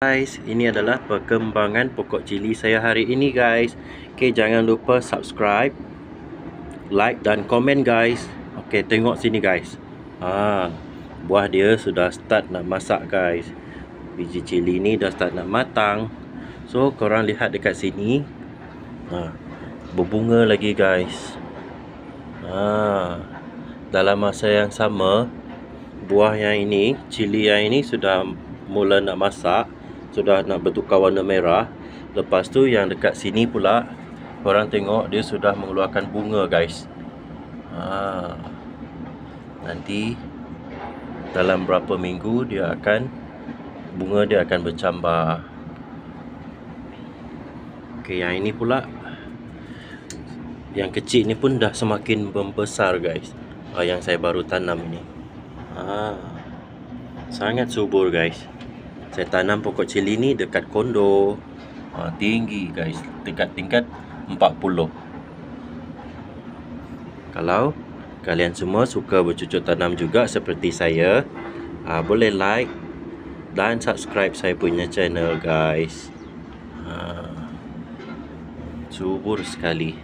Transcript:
Guys, ini adalah perkembangan pokok cili saya hari ini guys. Okay, jangan lupa subscribe, like dan komen guys. Okay, tengok sini guys. Buah dia sudah start nak masak guys. Biji cili ni dah start nak matang. So, korang lihat dekat sini. Berbunga lagi guys. Dalam masa yang sama, buah yang ini, cili yang ini sudah mula nak masak, sudah nak bertukar warna merah. Lepas tu yang dekat sini pula, korang tengok dia sudah mengeluarkan bunga guys. Nanti dalam berapa minggu bunga dia akan bercambah. Okey, yang ini pula, yang kecil ni pun dah semakin membesar guys. Yang saya baru tanam ini. Sangat subur guys. Saya tanam pokok cili ni dekat kondo. Tinggi guys, tingkat 40. Kalau kalian semua suka bercucuk tanam juga seperti saya, boleh like dan subscribe saya punya channel guys. Subur sekali.